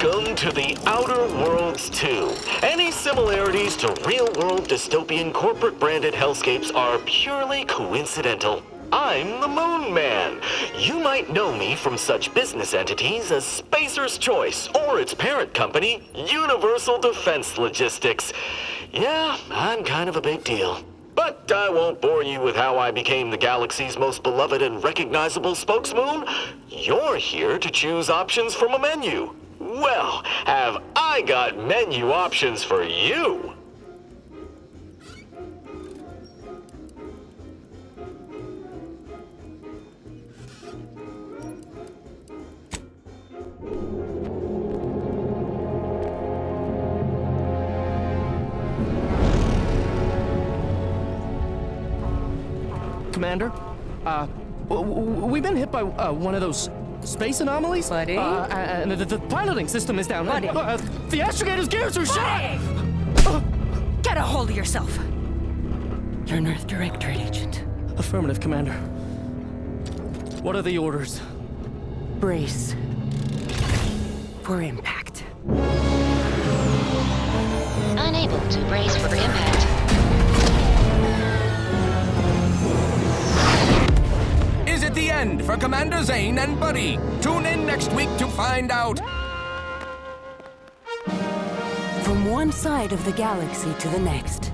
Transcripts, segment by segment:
Welcome to the Outer Worlds 2. Any similarities to real-world dystopian corporate-branded hellscapes are purely coincidental. I'm the Moon Man. You might know me from such business entities as Spacer's Choice or its parent company, Universal Defense Logistics. Yeah, I'm kind of a big deal. But I won't bore you with how I became the galaxy's most beloved and recognizable spokesmoon. You're here to choose options from a menu. Well, have I got menu options for you? Commander, we've been hit by one of those space anomalies. Buddy? And the piloting system is down. Buddy? The astrogator's gears are shot! Get a hold of yourself! You're an Earth Directorate agent. Affirmative, Commander. What are the orders? Brace for impact. Unable to brace for impact. Is it the end for Commander Zane and Buddy? Tune in next week to find out. From one side of the galaxy to the next,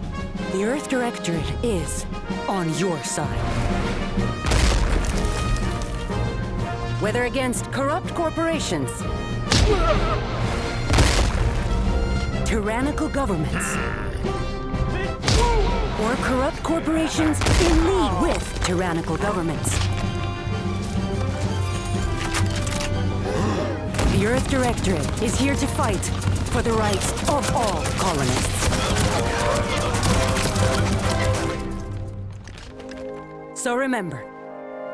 the Earth Directorate is on your side. Whether against corrupt corporations, tyrannical governments, or corrupt corporations in league with tyrannical governments, the Earth Directorate is here to fight for the rights of all colonists. So remember,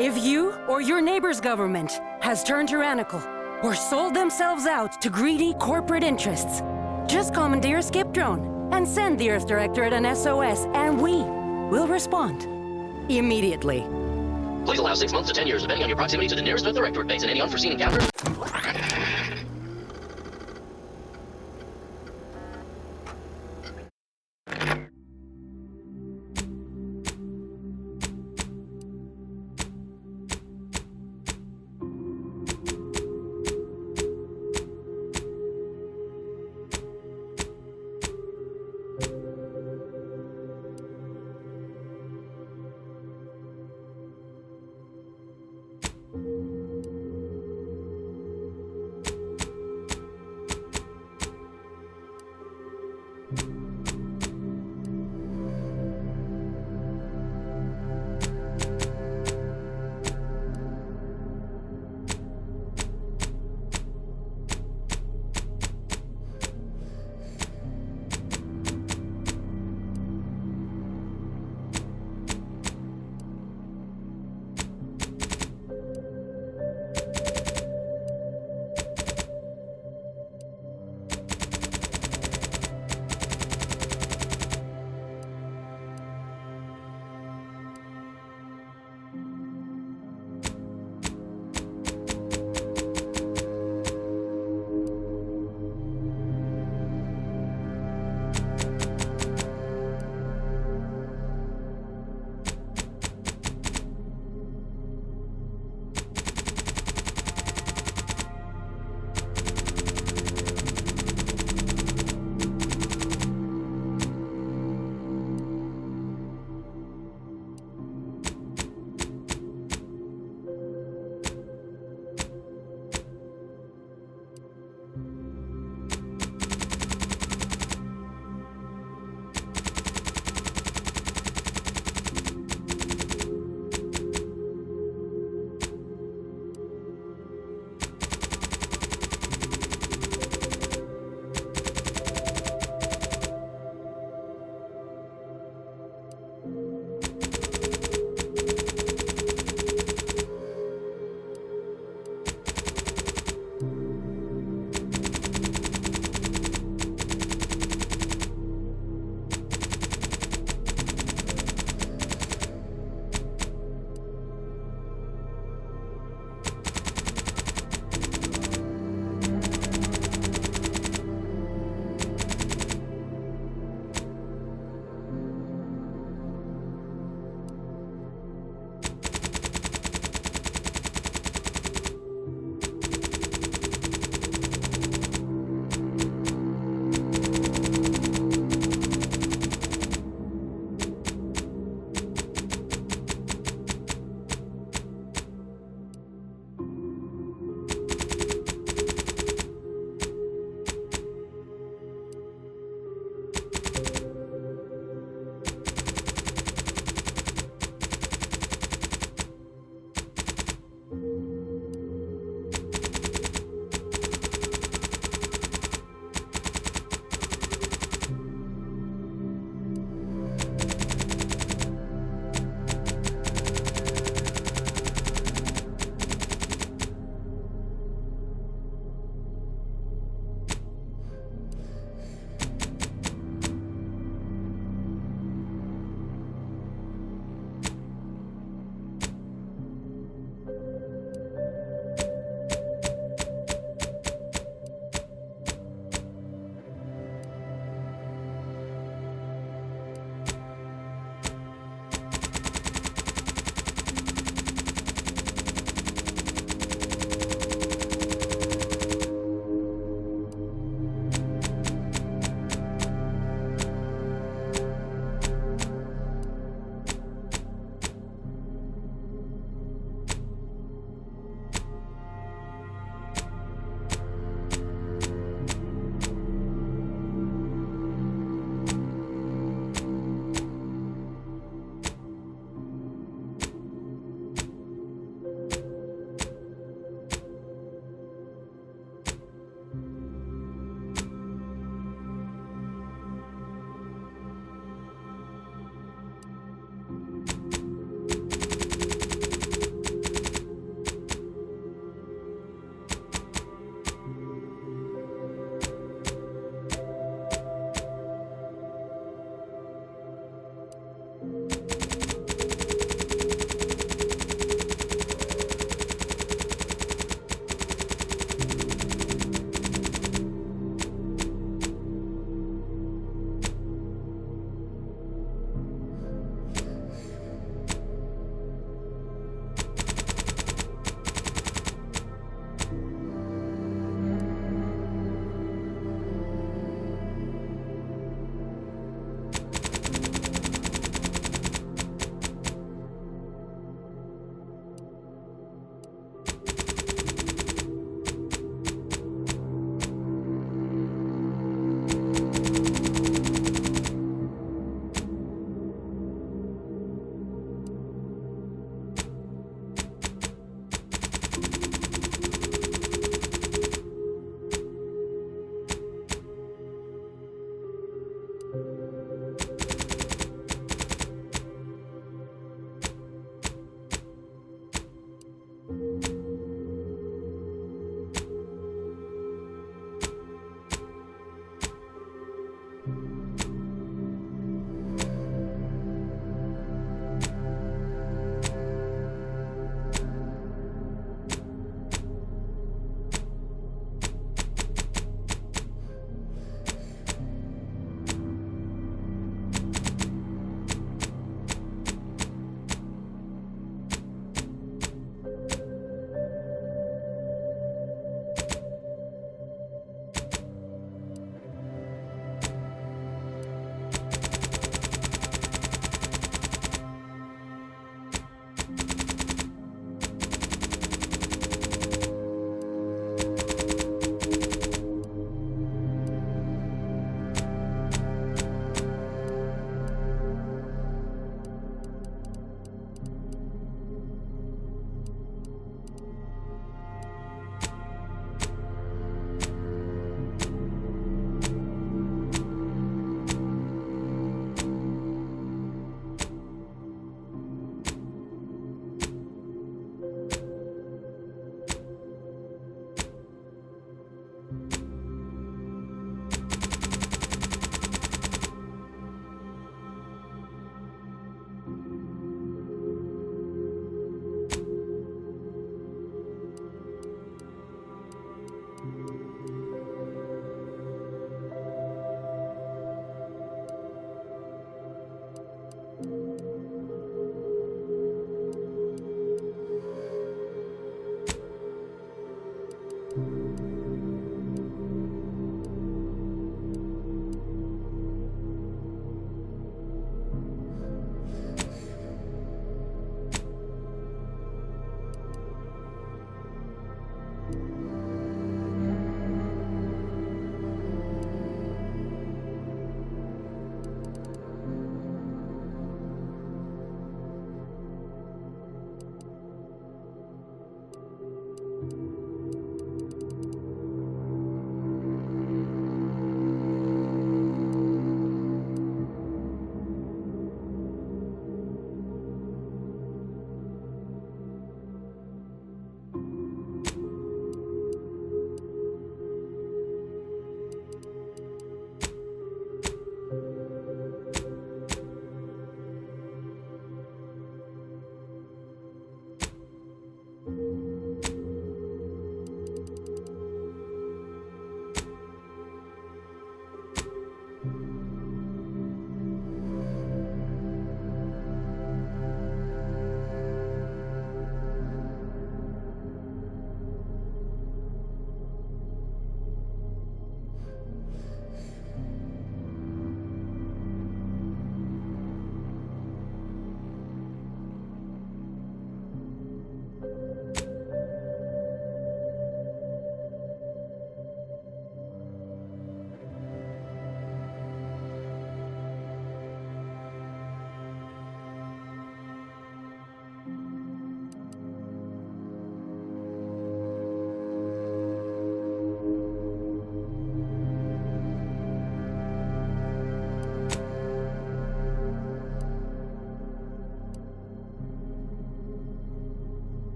if you or your neighbor's government has turned tyrannical or sold themselves out to greedy corporate interests, just commandeer a skip drone and send the Earth Directorate an SOS, and we will respond immediately. Please allow 6 months to 10 years, depending on your proximity to the nearest Earth Directorate base and any unforeseen encounters.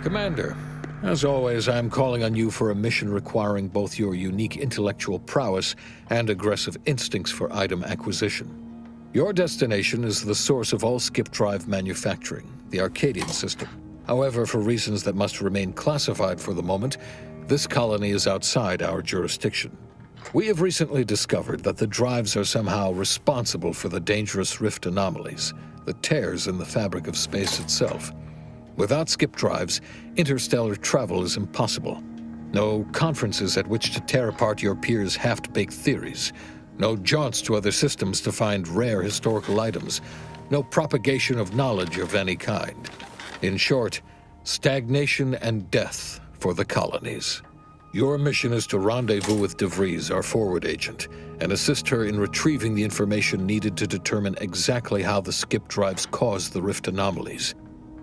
Commander, as always, I'm calling on you for a mission requiring both your unique intellectual prowess and aggressive instincts for item acquisition. Your destination is the source of all skip drive manufacturing, the Arcadian system. However, for reasons that must remain classified for the moment, this colony is outside our jurisdiction. We have recently discovered that the drives are somehow responsible for the dangerous rift anomalies, the tears in the fabric of space itself. Without skip drives, interstellar travel is impossible. No conferences at which to tear apart your peers' half-baked theories. No jaunts to other systems to find rare historical items. No propagation of knowledge of any kind. In short, stagnation and death for the colonies. Your mission is to rendezvous with DeVries, our forward agent, and assist her in retrieving the information needed to determine exactly how the skip drives caused the rift anomalies.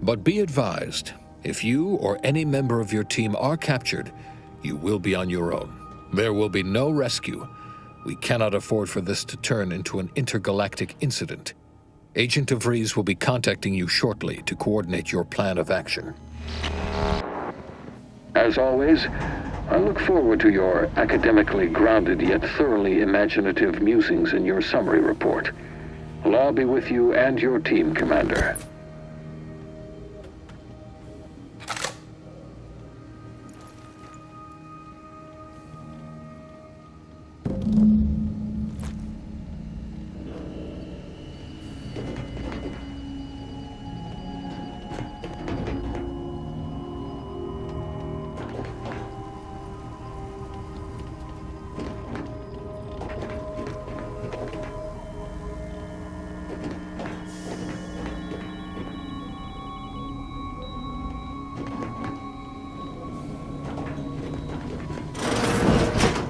But be advised, if you or any member of your team are captured, you will be on your own. There will be no rescue. We cannot afford for this to turn into an intergalactic incident. Agent DeVries will be contacting you shortly to coordinate your plan of action. As always, I look forward to your academically grounded yet thoroughly imaginative musings in your summary report. Allah be with you and your team, Commander.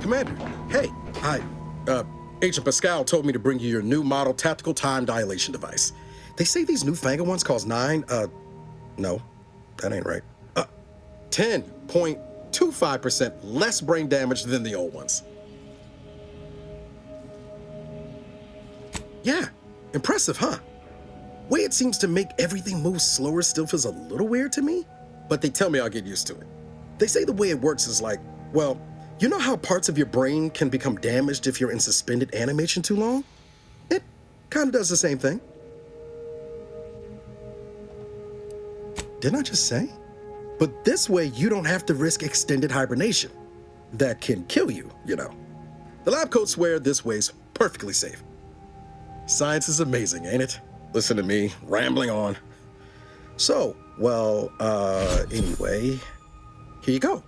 Commander, hey, Agent Pascal told me to bring you your new model tactical time dilation device. They say these newfangled ones cause no, that ain't right. 10.25% less brain damage than the old ones. Yeah, impressive, huh? Way it seems to make everything move slower still feels a little weird to me, but they tell me I'll get used to it. They say the way it works is like, well, you know how parts of your brain can become damaged if you're in suspended animation too long? It kind of does the same thing. Didn't I just say? But this way, you don't have to risk extended hibernation. That can kill you, you know. The lab coats swear this way's perfectly safe. Science is amazing, ain't it? Listen to me, rambling on. So, well, anyway, here you go.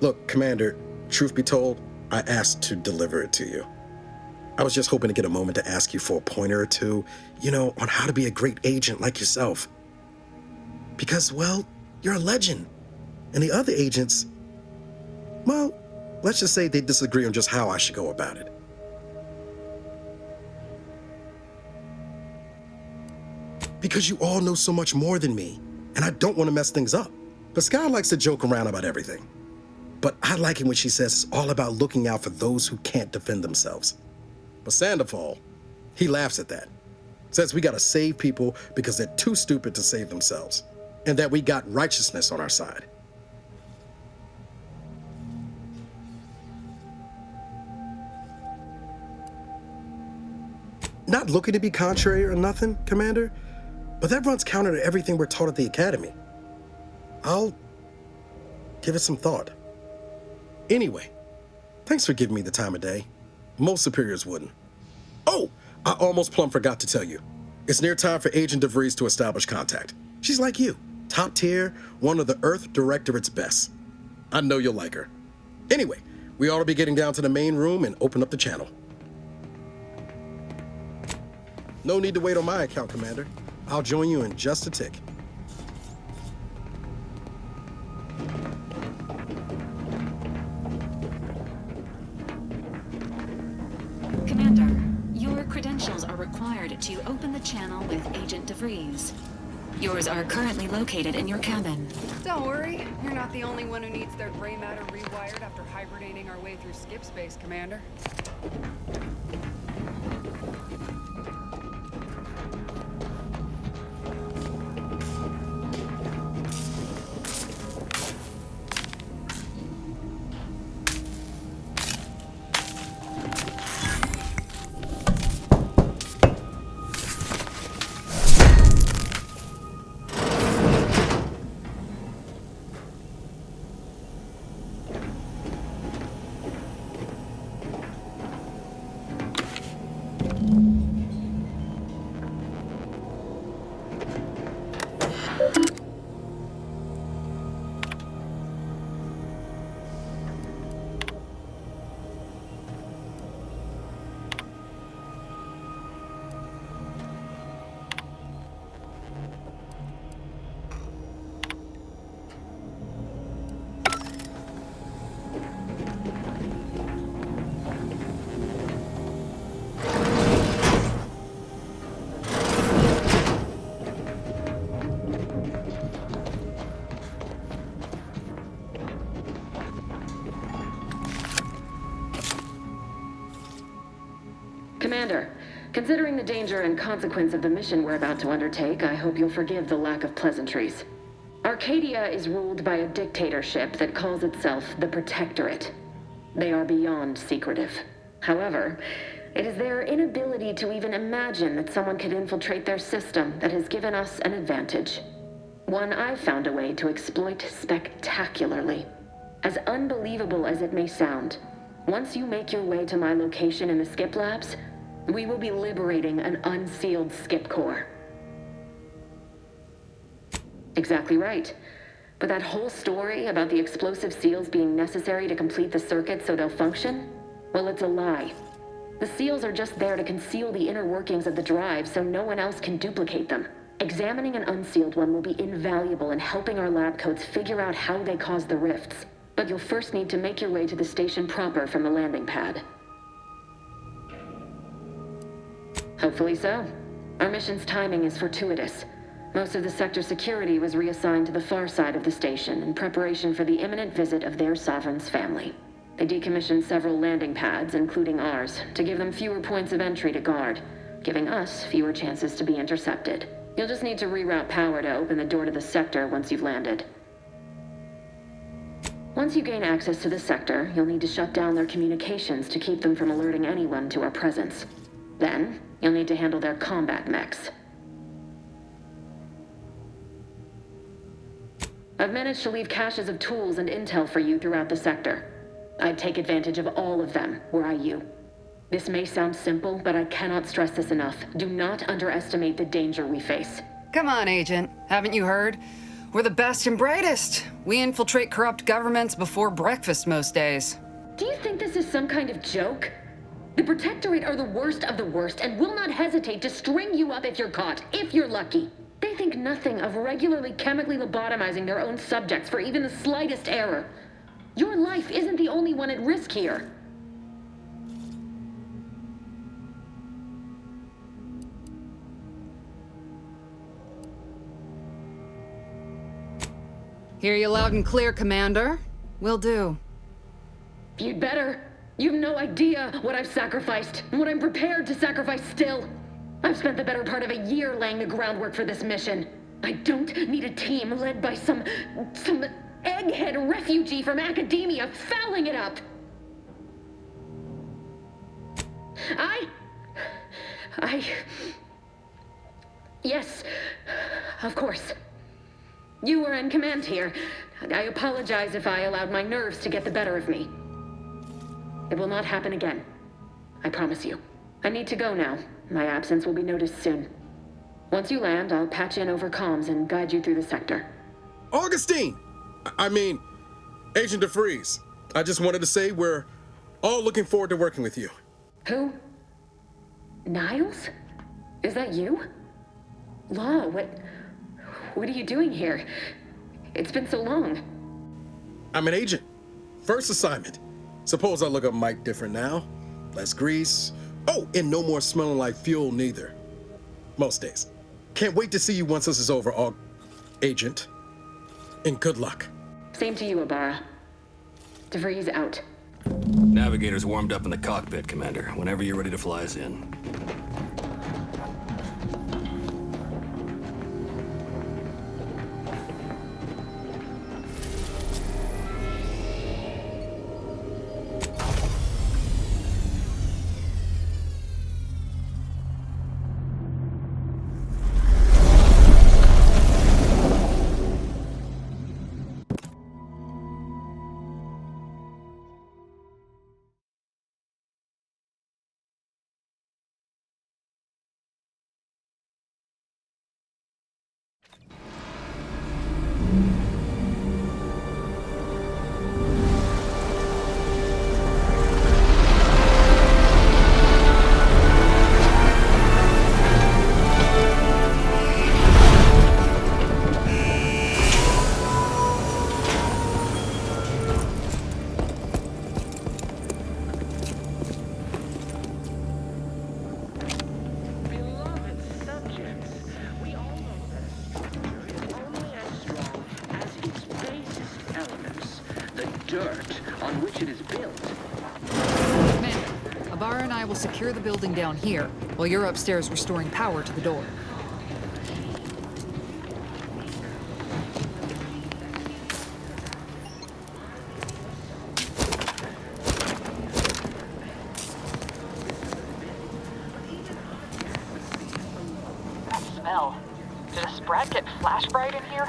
Look, Commander, truth be told, I asked to deliver it to you. I was just hoping to get a moment to ask you for a pointer or two, you know, on how to be a great agent like yourself. Because, well, you're a legend. And the other agents, well, let's just say they disagree on just how I should go about it. Because you all know so much more than me, and I don't want to mess things up. Pascal likes to joke around about everything. But I like it when she says it's all about looking out for those who can't defend themselves. But Sandoval, he laughs at that. Says we gotta save people because they're too stupid to save themselves. And that we got righteousness on our side. Not looking to be contrary or nothing, Commander, but that runs counter to everything we're taught at the Academy. I'll give it some thought. Anyway, thanks for giving me the time of day. Most superiors wouldn't. Oh, I almost plumb forgot to tell you. It's near time for Agent DeVries to establish contact. She's like you, top tier, one of the Earth Directorate's best. I know you'll like her. Anyway, we ought to be getting down to the main room and open up the channel. No need to wait on my account, Commander. I'll join you in just a tick. Commander, your credentials are required to open the channel with Agent DeVries. Yours are currently located in your cabin. Don't worry, you're not the only one who needs their gray matter rewired after hibernating our way through skip space, Commander. Considering the danger and consequence of the mission we're about to undertake, I hope you'll forgive the lack of pleasantries. Arcadia is ruled by a dictatorship that calls itself the Protectorate. They are beyond secretive. However, it is their inability to even imagine that someone could infiltrate their system that has given us an advantage. One I've found a way to exploit spectacularly. As unbelievable as it may sound, once you make your way to my location in the Skip Labs, we will be liberating an unsealed Skip Core. Exactly right. But that whole story about the explosive seals being necessary to complete the circuit so they'll function? Well, it's a lie. The seals are just there to conceal the inner workings of the drive so no one else can duplicate them. Examining an unsealed one will be invaluable in helping our lab coats figure out how they cause the rifts. But you'll first need to make your way to the station proper from the landing pad. Hopefully so. Our mission's timing is fortuitous. Most of the sector security was reassigned to the far side of the station in preparation for the imminent visit of their sovereign's family. They decommissioned several landing pads, including ours, to give them fewer points of entry to guard, giving us fewer chances to be intercepted. You'll just need to reroute power to open the door to the sector once you've landed. Once you gain access to the sector, you'll need to shut down their communications to keep them from alerting anyone to our presence. Then, you'll need to handle their combat mechs. I've managed to leave caches of tools and intel for you throughout the sector. I'd take advantage of all of them, were I you. This may sound simple, but I cannot stress this enough. Do not underestimate the danger we face. Come on, Agent. Haven't you heard? We're the best and brightest. We infiltrate corrupt governments before breakfast most days. Do you think this is some kind of joke? The Protectorate are the worst of the worst and will not hesitate to string you up if you're caught, if you're lucky. They think nothing of regularly chemically lobotomizing their own subjects for even the slightest error. Your life isn't the only one at risk here. Hear you loud and clear, Commander. Will do. You'd better. You've no idea what I've sacrificed, and what I'm prepared to sacrifice still. I've spent the better part of a year laying the groundwork for this mission. I don't need a team led by some egghead refugee from academia fouling it up. Yes, of course. You were in command here. I apologize if I allowed my nerves to get the better of me. It will not happen again. I promise you. I need to go now. My absence will be noticed soon. Once you land, I'll patch in over comms and guide you through the sector. Augustine! Agent DeFreeze. I just wanted to say we're all looking forward to working with you. Who? Niles? Is that you? Law, what are you doing here? It's been so long. I'm an agent. First assignment. Suppose I look up Mike different now. Less grease. Oh, and no more smelling like fuel neither. Most days. Can't wait to see you once this is over, Agent. And good luck. Same to you, Ibarra. DeVries out. Navigator's warmed up in the cockpit, Commander. Whenever you're ready to fly us in. Commander, Ibarra and I will secure the building down here. while you're upstairs restoring power to the door. That smell. Did a Sprat get flash bright in here?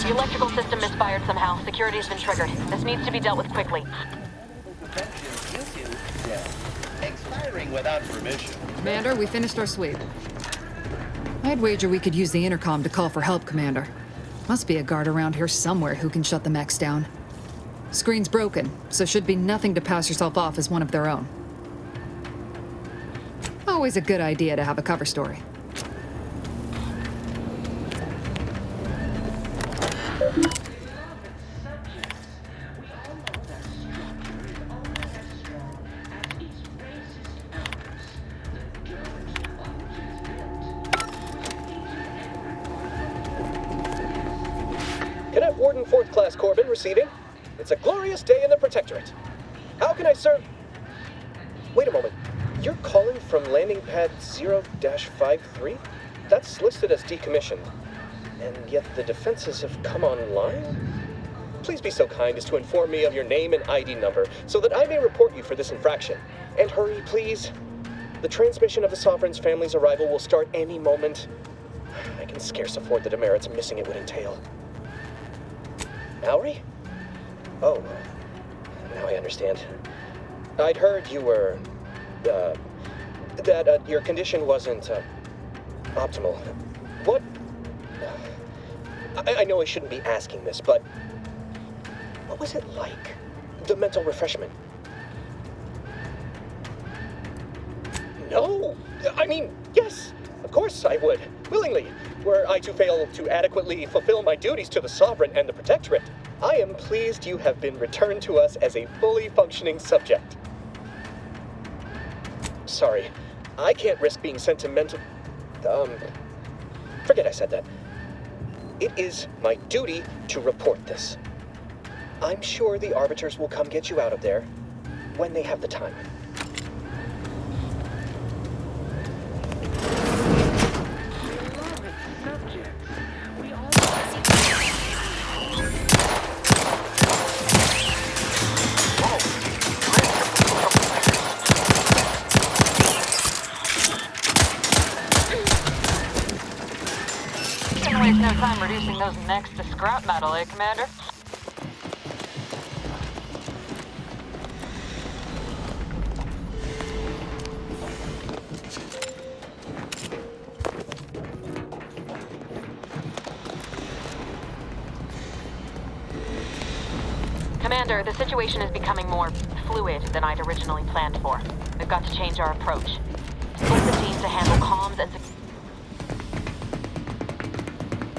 The electrical system misfired somehow. Security's been triggered. This needs to be dealt with quickly. Expiring without permission. Commander, we finished our sweep. I'd wager we could use the intercom to call for help, Commander. Must be a guard around here somewhere who can shut the mechs down. Screen's broken, so should be nothing to pass yourself off as one of their own. Always a good idea to have a cover story. Cadet Warden 4th Class Corbin receiving. It's a glorious day in the Protectorate. How can I serve? Wait a moment. You're calling from landing pad 0-53? That's listed as decommissioned. And yet the defenses have come online? Please be so kind as to inform me of your name and ID number so that I may report you for this infraction. And hurry, please. The transmission of the Sovereign's family's arrival will start any moment. I can scarce afford the demerits missing it would entail. Mallory? Oh, now I understand. I'd heard you were, that your condition wasn't, optimal. What? I know I shouldn't be asking this, but what was it like? The mental refreshment? No! I mean, yes! Of course I would, willingly, were I to fail to adequately fulfill my duties to the Sovereign and the Protectorate. I am pleased you have been returned to us as a fully functioning subject. Sorry, I can't risk being sentimental. Forget I said that. It is my duty to report this. I'm sure the Arbiters will come get you out of there when they have the time. Shouldn't waste no time reducing those necks to scrap metal, eh, Commander? Commander, the situation is becoming more fluid than I'd originally planned for. We've got to change our approach. Split the team to handle comms and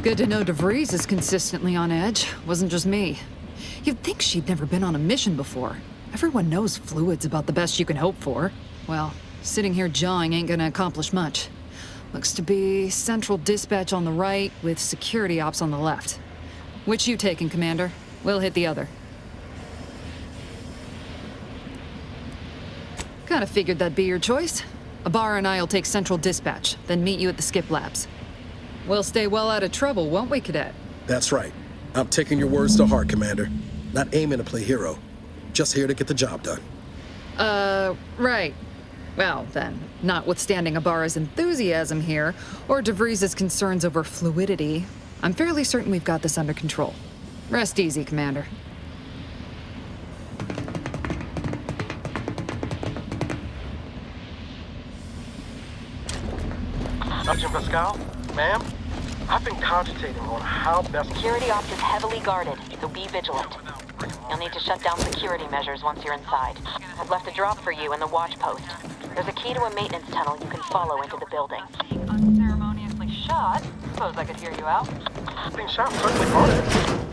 Good to know DeVries is consistently on edge. Wasn't just me. You'd think she'd never been on a mission before. Everyone knows fluid's about the best you can hope for. Well, sitting here jawing ain't gonna accomplish much. Looks to be central dispatch on the right with security ops on the left. Which you taking, Commander? We'll hit the other. Kinda figured that'd be your choice. Ibarra and I'll take central dispatch, then meet you at the skip labs. We'll stay well out of trouble, won't we, Cadet? That's right. I'm taking your words to heart, Commander. Not aiming to play hero. Just here to get the job done. Right. Well, then, notwithstanding Ibarra's enthusiasm here, or DeVries' concerns over fluidity, I'm fairly certain we've got this under control. Rest easy, Commander. Sergeant Pascal, ma'am, I've been cogitating on how best... Security ops is heavily guarded, so be vigilant. You'll need to shut down security measures once you're inside. I've left a drop for you in the watch post. There's a key to a maintenance tunnel you can follow into the building. Being unceremoniously shot. Suppose I could hear you out. Being shot certainly part of it.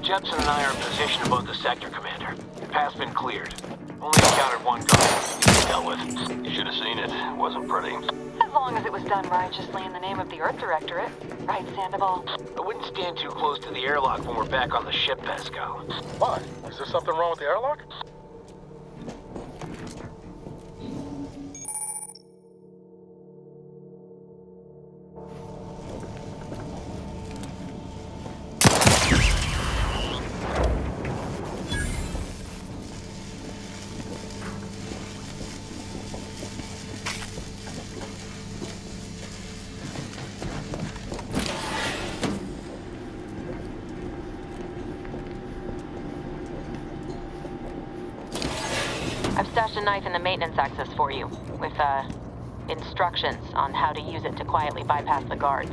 Jepson and I are in position above the sector, Commander. Path's been cleared. Only encountered one guard to dealt with. You should have seen it. Wasn't pretty. As long as it was done righteously in the name of the Earth Directorate. Right, Sandoval? I wouldn't stand too close to the airlock when we're back on the ship, Pascal. Why? Is there something wrong with the airlock? I've stashed a knife in the maintenance access for you, with, instructions on how to use it to quietly bypass the guards.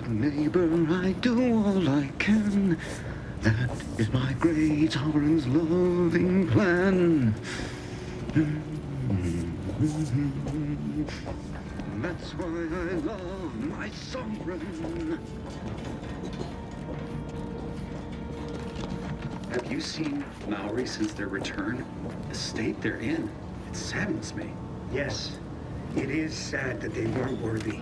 Neighbor, I do all I can. That is my great sovereign's loving plan. That's why I love my sovereign. Have you seen Maori since their return? The state they're in, it saddens me. Yes, it is sad that they weren't worthy.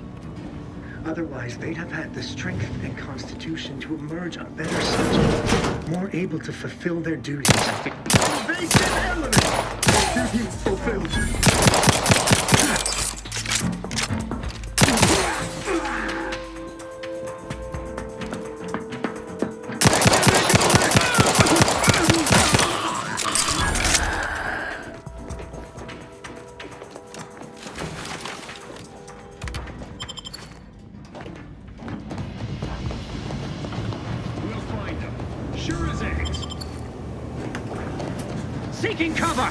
Otherwise, they'd have had the strength and constitution to emerge a better subject, more able to fulfill their duties. Invasive element! Duty fulfilled. Sure as eggs. Seeking cover!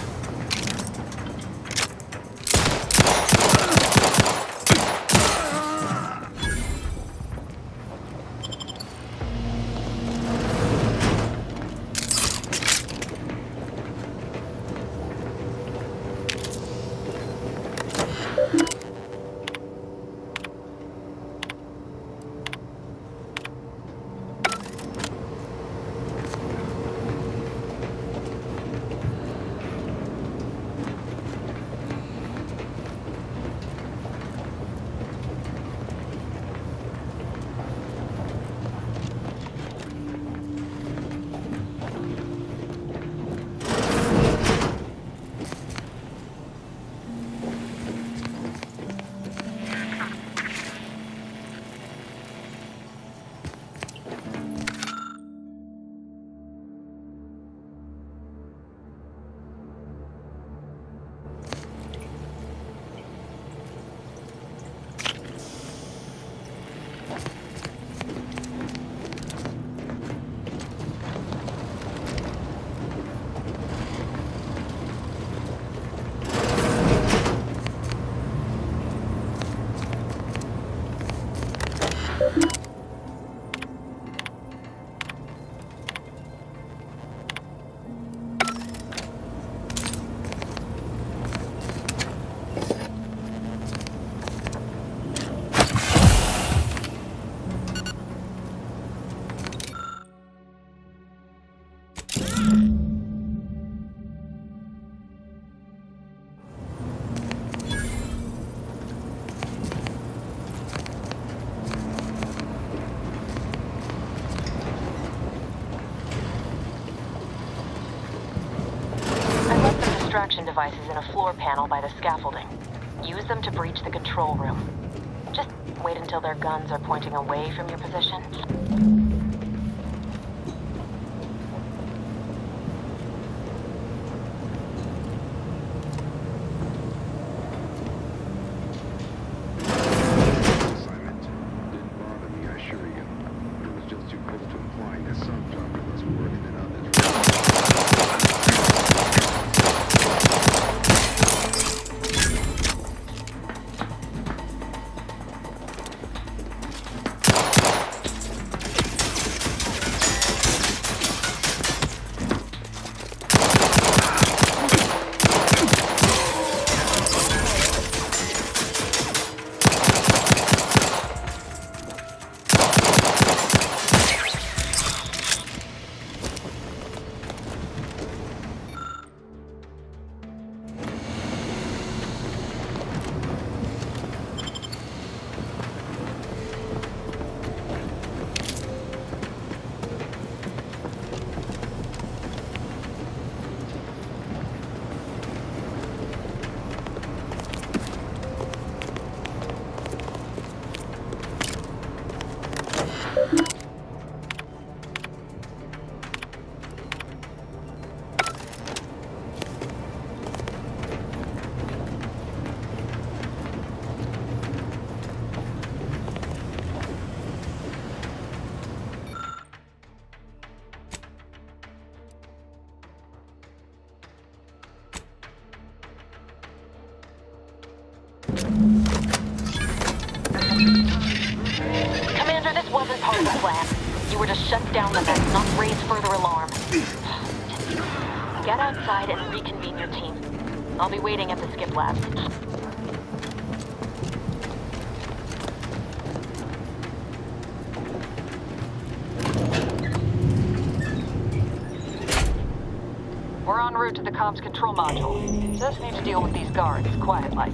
floor panel by the scaffolding. Use them to breach the control room. Just wait until their guns are pointing away from your position. Commander, this wasn't part of the plan. You were to shut down the vent, not raise further alarm. Get outside and reconvene your team. I'll be waiting at the skip labs. We're en route to the comms control module. Just need to deal with these guards, quiet-like.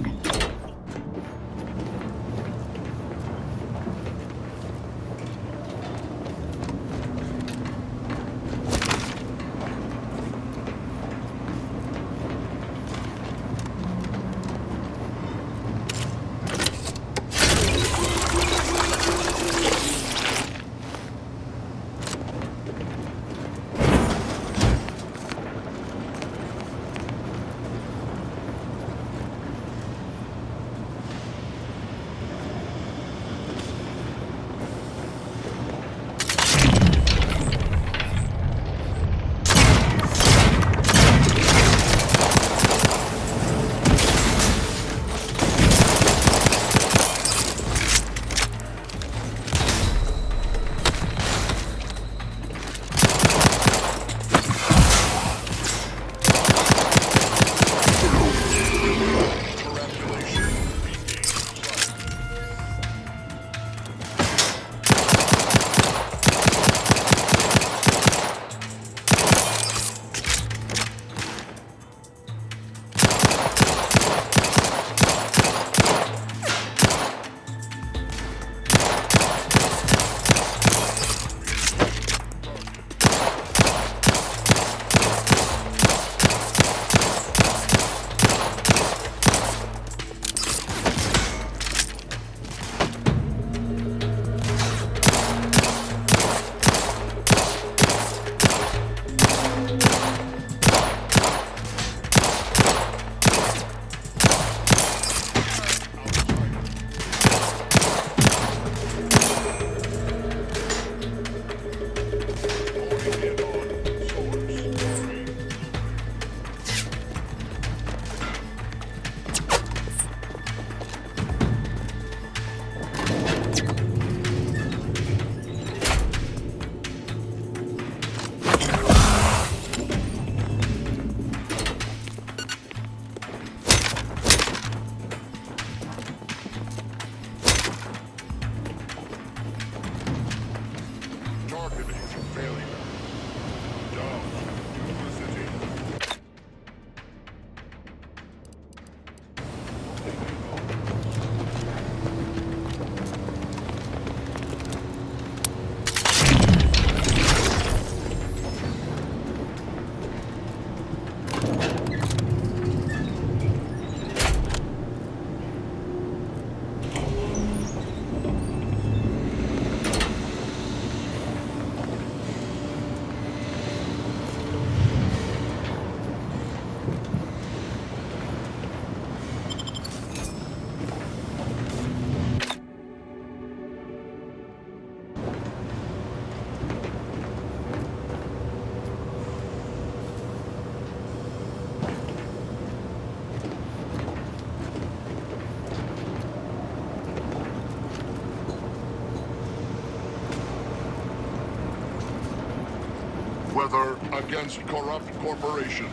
whether against corrupt corporations,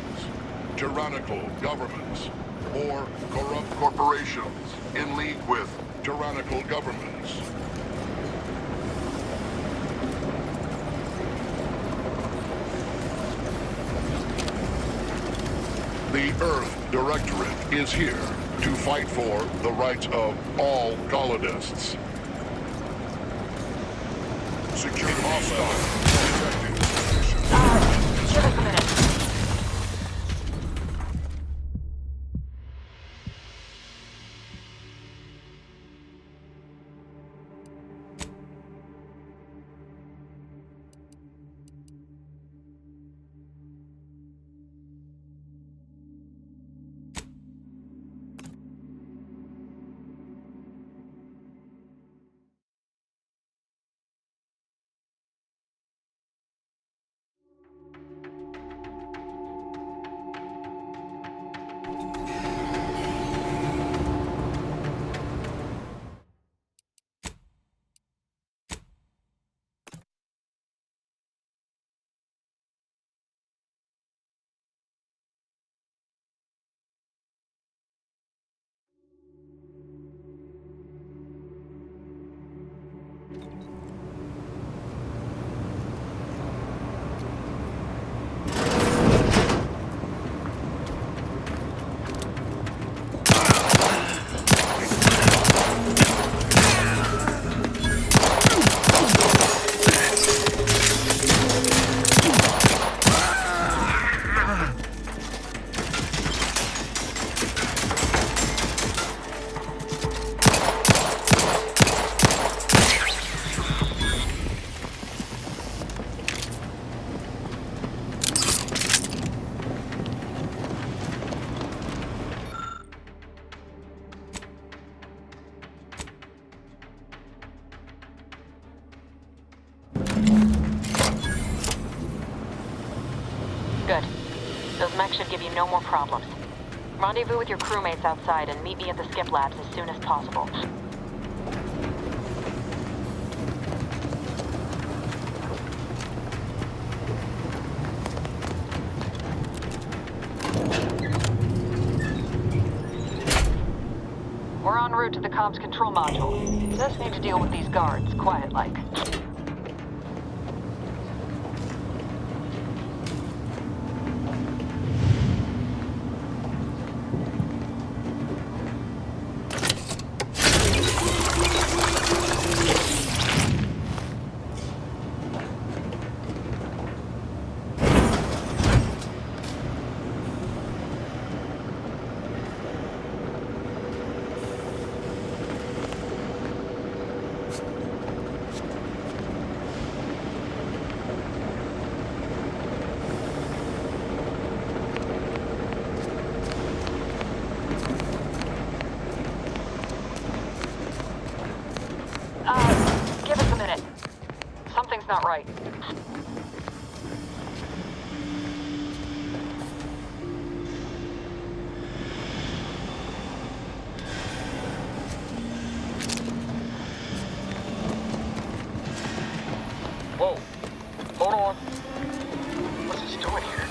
tyrannical governments, or corrupt corporations in league with tyrannical governments. The Earth Directorate is here to fight for the rights of all colonists. Secure hostile objectives. Give us a minute. Good. Those mechs should give you no more problems. Rendezvous with your crewmates outside and meet me at the skip labs as soon as possible. We're en route to the comms control module. Just need to deal with these guards, quiet-like. Give us a minute. Something's not right. Whoa. Hold on. What's this doing here?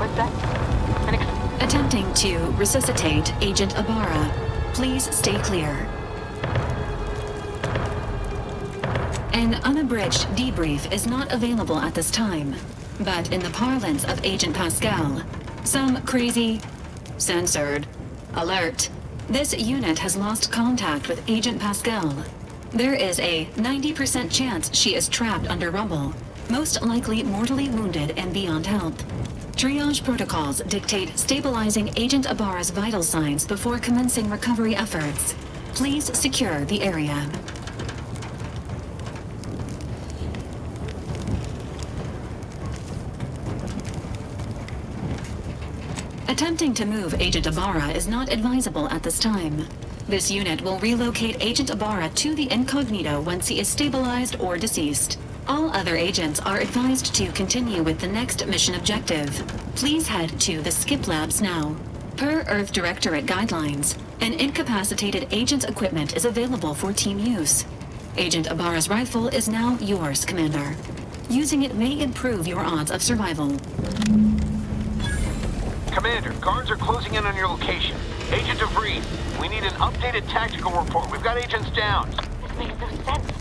What's that? Attempting to resuscitate Agent Ibarra. Please stay clear. An unabridged debrief is not available at this time, but in the parlance of Agent Pascal, some crazy, censored, alert. This unit has lost contact with Agent Pascal. There is a 90% chance she is trapped under rubble, most likely mortally wounded and beyond help. Triage protocols dictate stabilizing Agent Ibarra's vital signs before commencing recovery efforts. Please secure the area. Attempting to move Agent Ibarra is not advisable at this time. This unit will relocate Agent Ibarra to the incognito once he is stabilized or deceased. All other agents are advised to continue with the next mission objective. Please head to the skip labs now. Per Earth Directorate guidelines, an incapacitated agent's equipment is available for team use. Agent Ibarra's rifle is now yours, Commander. Using it may improve your odds of survival. Commander, guards are closing in on your location. Agent DeVries, we need an updated tactical report. We've got agents down. This makes no sense.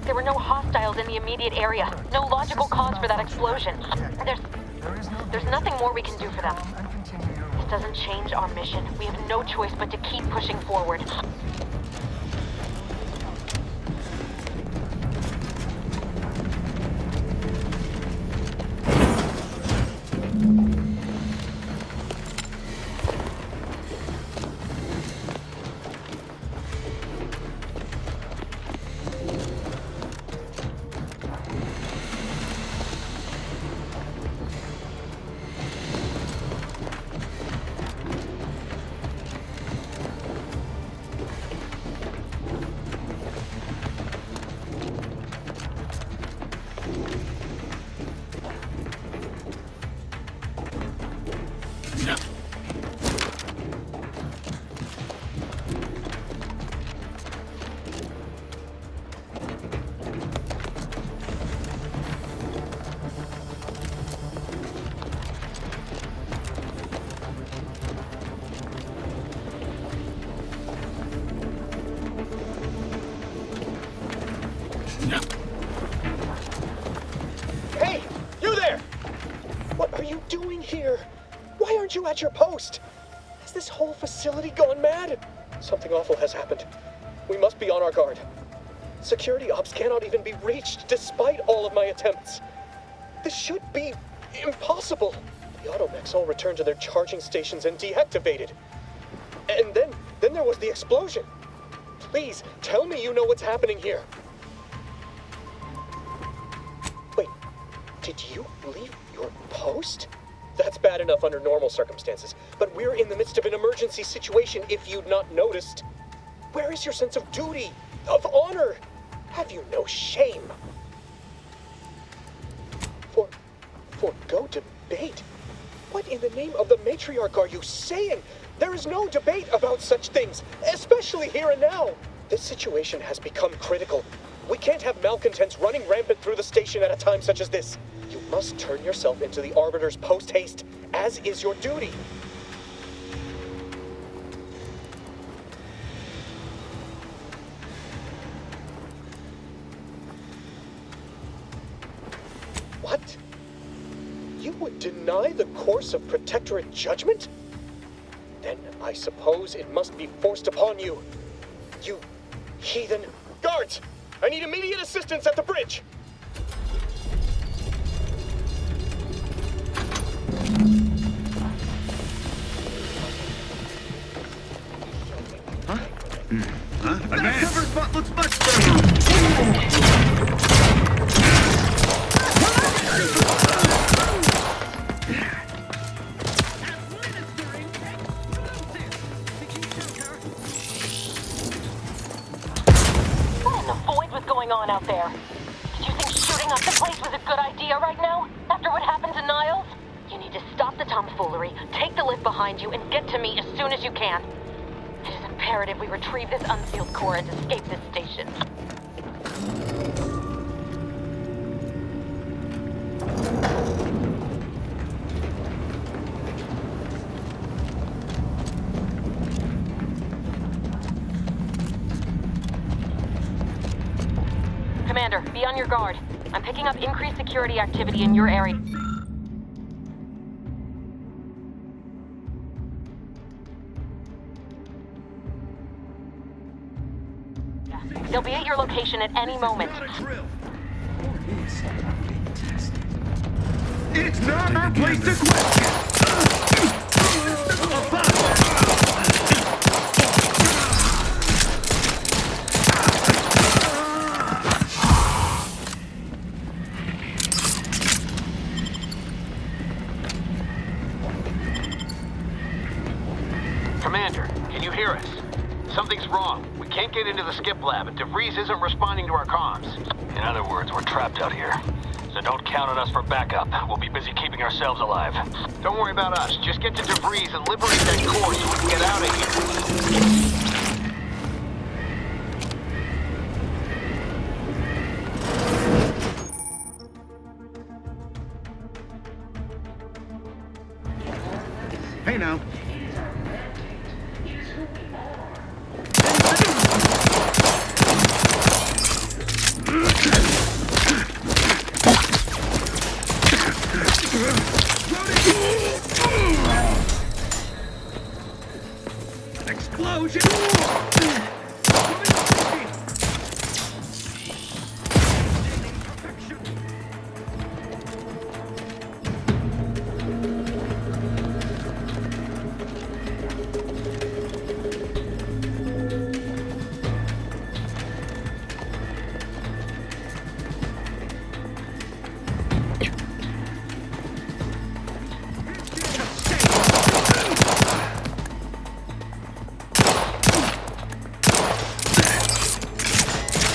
There were no hostiles in the immediate area. No logical cause for that explosion. There's nothing more we can do for them. This doesn't change our mission. We have no choice but to keep pushing forward. Hey, you there! What are you doing here? Why aren't you at your post? Has this whole facility gone mad? Something awful has happened. We must be on our guard. Security ops cannot even be reached despite all of my attempts. This should be impossible. The automechs all returned to their charging stations and deactivated. And then there was the explosion. Please, tell me you know what's happening here. Wait, did you leave your post? That's bad enough under normal circumstances, but we're in the midst of an emergency situation if you'd not noticed. Where is your sense of duty, of honor? Have you no shame? Forgo debate? What in the name of the matriarch are you saying? There is no debate about such things, especially here and now. This situation has become critical. We can't have malcontents running rampant through the station at a time such as this. You must turn yourself into the Arbiters post-haste, as is your duty. What? You would deny the course of Protectorate judgment? Then I suppose it must be forced upon you. You heathen. Guards! I need immediate assistance at the bridge! That covered spot looks much better! What in the void was going on out there? Did you think shooting up the place was a good idea right now? After what happened to Niles? You need to stop the tomfoolery, take the lift behind you, and get to me as soon as you can. It is imperative we retrieve this unsealed core and escape this station. Commander, be on your guard. I'm picking up increased security activity in your area. They'll be at your location at any moment. It's not our place to question! Commander, can you hear us? Something's wrong. We can't get into the skip lab, and DeVries isn't responding to our comms. In other words, we're trapped out here. So don't count on us for backup. We'll be busy keeping ourselves alive. Don't worry about us. Just get to DeVries and liberate that core so we can get out of here. Explosion!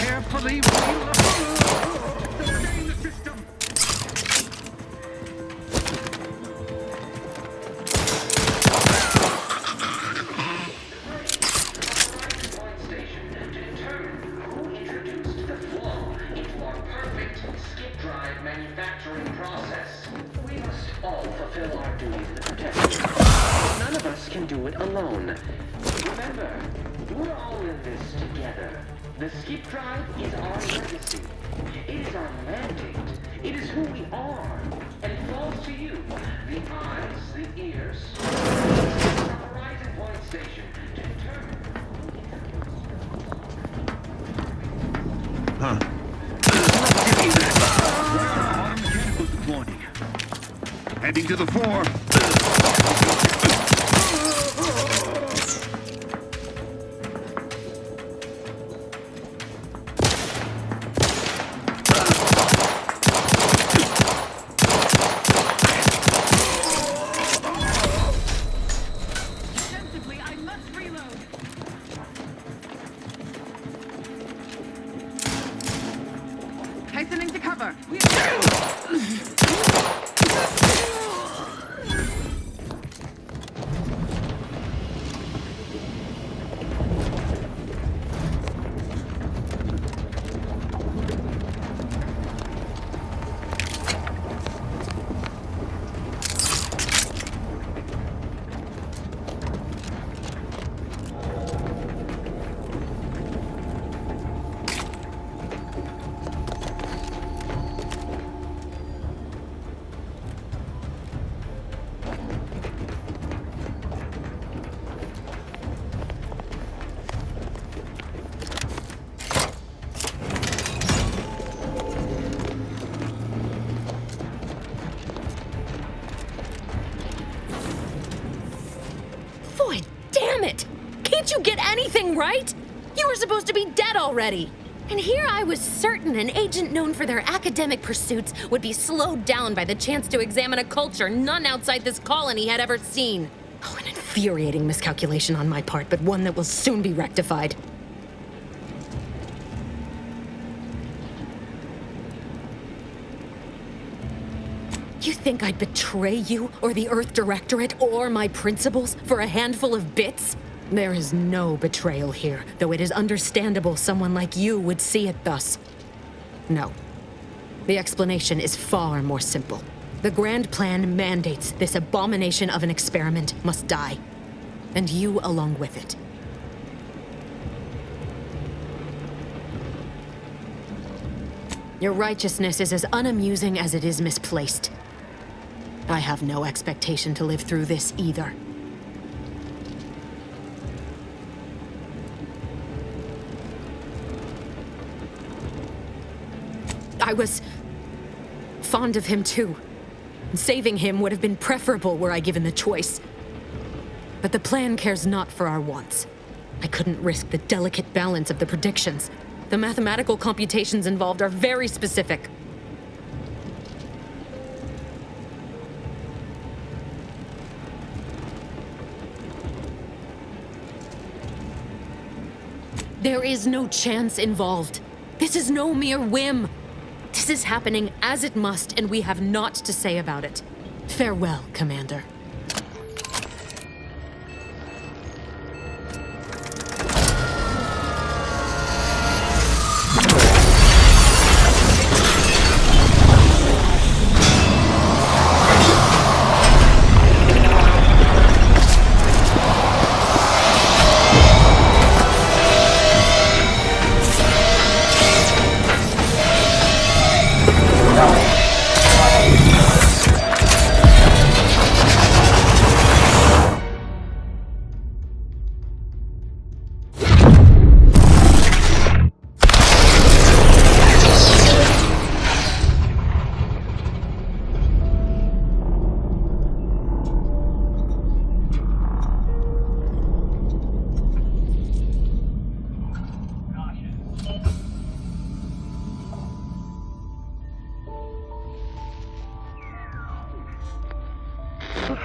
Carefully wheel the sustain the system. Manufacturing process. We must all fulfill our duty to the protection. None of us can do it alone. Remember, we're all in this together. The Skip Drive is our legacy. It is our mandate. It is who we are. And it falls to you, the eyes, the ears, the Horizon Point Station, to determine. Huh. Auto-mechanical deploying. Heading to the fore. Sensibly, I must reload. Hastening to cover. Boy, damn it! Can't you get anything right? You were supposed to be dead already. And here I was certain an agent known for their academic pursuits would be slowed down by the chance to examine a culture none outside this colony had ever seen. Oh, an infuriating miscalculation on my part, but one that will soon be rectified. You think I'd betray you, or the Earth Directorate, or my principals for a handful of bits? There is no betrayal here, though it is understandable someone like you would see it thus. No. The explanation is far more simple. The grand plan mandates this abomination of an experiment must die. And you along with it. Your righteousness is as unamusing as it is misplaced. I have no expectation to live through this either. I was fond of him too. Saving him would have been preferable were I given the choice. But the plan cares not for our wants. I couldn't risk the delicate balance of the predictions. The mathematical computations involved are very specific. There is no chance involved. This is no mere whim. This is happening as it must, and we have naught to say about it. Farewell, Commander.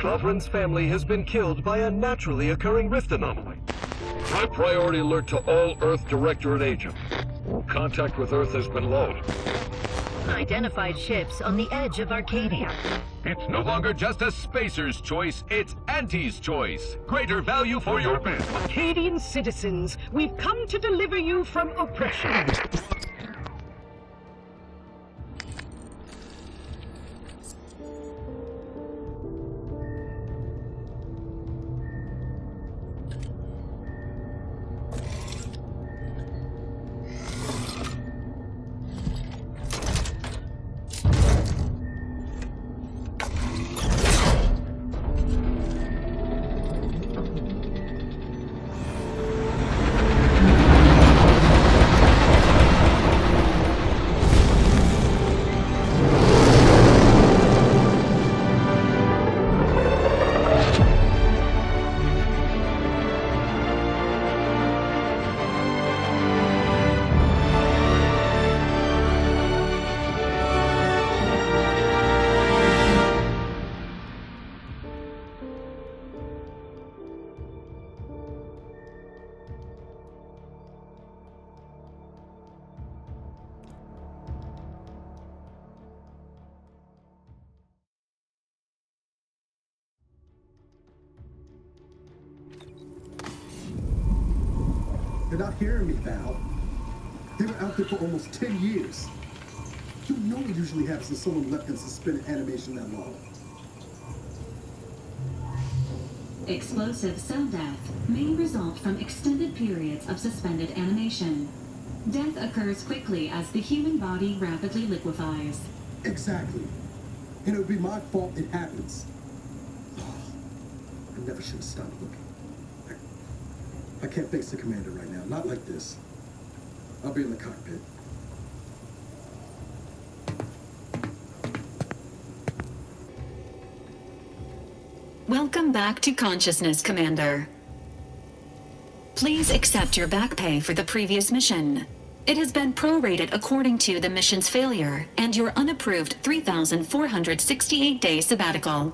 Sovereign's family has been killed by a naturally occurring rift anomaly. High priority alert to all Earth Directorate agents. Contact with Earth has been low. Identified ships on the edge of Arcadia. It's no longer just a spacer's choice, it's Auntie's choice. Greater value for your bid. Arcadian citizens, we've come to deliver you from oppression. They're not hearing me, Val. They were out there for almost 10 years. You know what usually happens when someone left in suspended animation that long. Explosive cell death may result from extended periods of suspended animation. Death occurs quickly as the human body rapidly liquefies. Exactly. And it would be my fault it happens. Oh, I never should have stopped looking. I can't face the commander right now. Not like this. I'll be in the cockpit. Welcome back to consciousness, Commander. Please accept your back pay for the previous mission. It has been prorated according to the mission's failure and your unapproved 3,468-day sabbatical.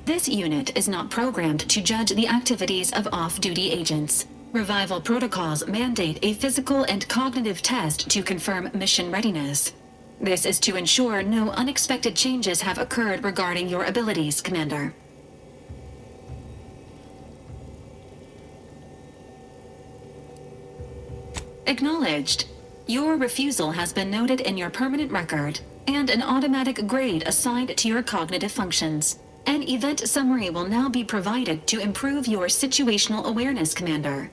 This unit is not programmed to judge the activities of off-duty agents. Revival protocols mandate a physical and cognitive test to confirm mission readiness. This is to ensure no unexpected changes have occurred regarding your abilities, Commander. Acknowledged. Your refusal has been noted in your permanent record, and an automatic grade assigned to your cognitive functions. An event summary will now be provided to improve your situational awareness, Commander.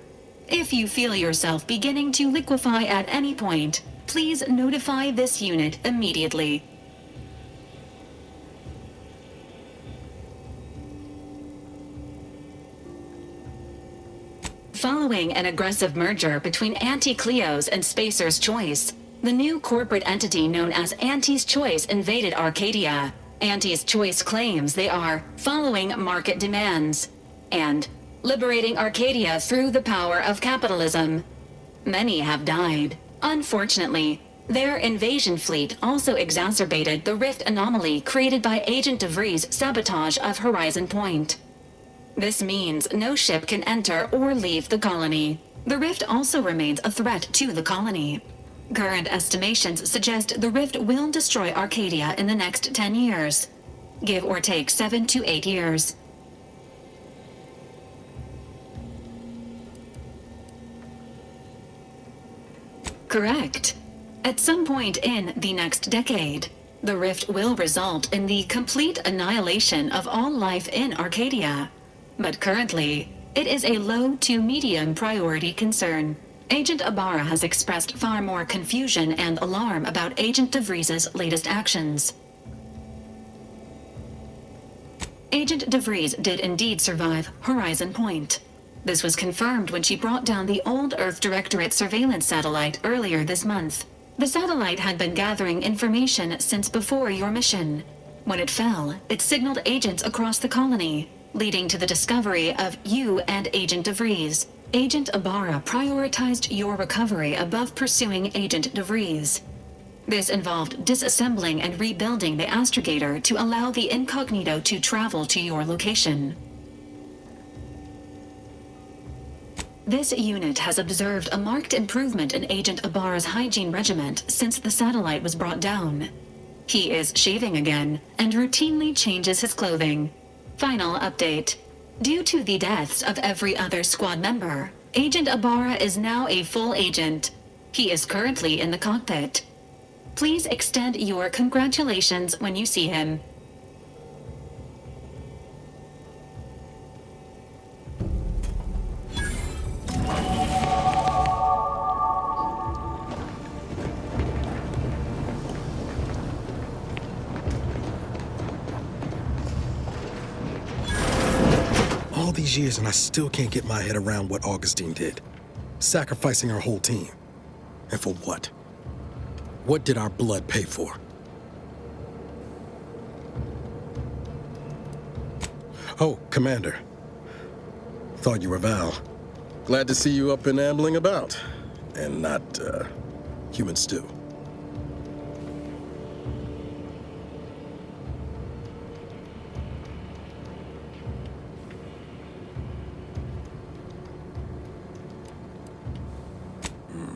If you feel yourself beginning to liquefy at any point, please notify this unit immediately. Following an aggressive merger between Anti-Cleo's and Spacer's Choice, the new corporate entity known as Auntie's Choice invaded Arcadia. Auntie's Choice claims they are following market demands and liberating Arcadia through the power of capitalism. Many have died. Unfortunately, their invasion fleet also exacerbated the rift anomaly created by Agent DeVries' sabotage of Horizon Point. This means no ship can enter or leave the colony. The rift also remains a threat to the colony. Current estimations suggest the rift will destroy Arcadia in the next 10 years. Give or take 7 to 8 years. Correct. At some point in the next decade, the rift will result in the complete annihilation of all life in Arcadia. But currently, it is a low to medium priority concern. Agent Ibarra has expressed far more confusion and alarm about Agent DeVries' latest actions. Agent DeVries did indeed survive Horizon Point. This was confirmed when she brought down the old Earth Directorate surveillance satellite earlier this month. The satellite had been gathering information since before your mission. When it fell, it signaled agents across the colony, leading to the discovery of you and Agent DeVries. Agent Ibarra prioritized your recovery above pursuing Agent DeVries. This involved disassembling and rebuilding the astrogator to allow the incognito to travel to your location. This unit has observed a marked improvement in Agent Ibarra's hygiene regiment since the satellite was brought down. He is shaving again and routinely changes his clothing. Final update. Due to the deaths of every other squad member, Agent Ibarra is now a full agent. He is currently in the cockpit. Please extend your congratulations when you see him. All these years and I still can't get my head around what Augustine did. Sacrificing our whole team. And for what? What did our blood pay for? Oh, Commander. Thought you were Val. Glad to see you up and ambling about. And not, human stew.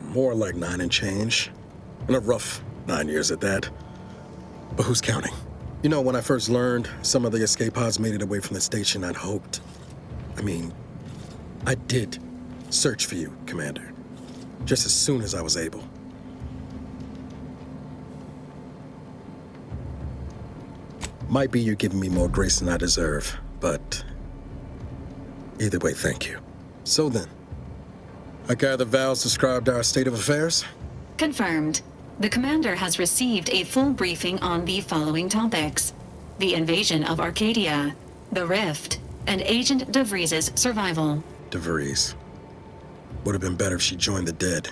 More like 9 and change. And a rough 9 years at that. But who's counting? You know, when I first learned some of the escape pods made it away from the station, I'd hoped. I did search for you, Commander. Just as soon as I was able. Might be you giving me more grace than I deserve, but either way, thank you. So then, I gather Val's described our state of affairs? Confirmed. The commander has received a full briefing on the following topics: the invasion of Arcadia, the Rift, and Agent DeVries' survival. DeVries. Would have been better if she joined the dead.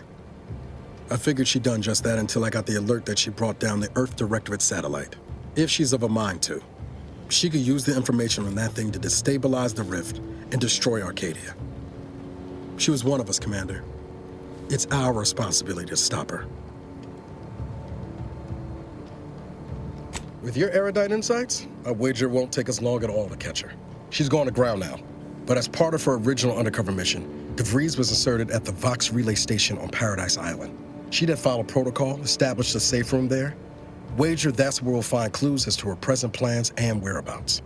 I figured she'd done just that until I got the alert that she brought down the Earth Directorate satellite. If she's of a mind to, she could use the information from that thing to destabilize the Rift and destroy Arcadia. She was one of us, Commander. It's our responsibility to stop her. With your erudite insights, I wager it won't take us long at all to catch her. She's gone to ground now, but as part of her original undercover mission, DeVries was inserted at the Vox relay station on Paradise Island. She'd have followed protocol, established a safe room there. Wager that's where we'll find clues as to her present plans and whereabouts.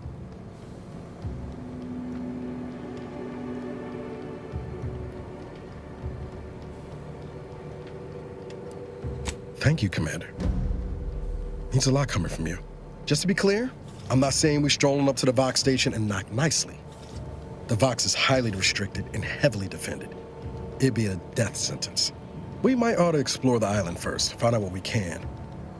Thank you, Commander. Means a lot coming from you. Just to be clear, I'm not saying we're strolling up to the Vox station and knock nicely. The Vox is highly restricted and heavily defended. It'd be a death sentence. We might ought to explore the island first, find out what we can.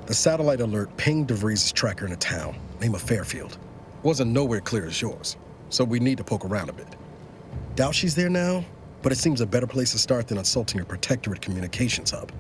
The satellite alert pinged DeVries' tracker in a town, name of Fairfield. Wasn't nowhere clear as yours, so we need to poke around a bit. Doubt she's there now, but it seems a better place to start than insulting a protectorate communications hub.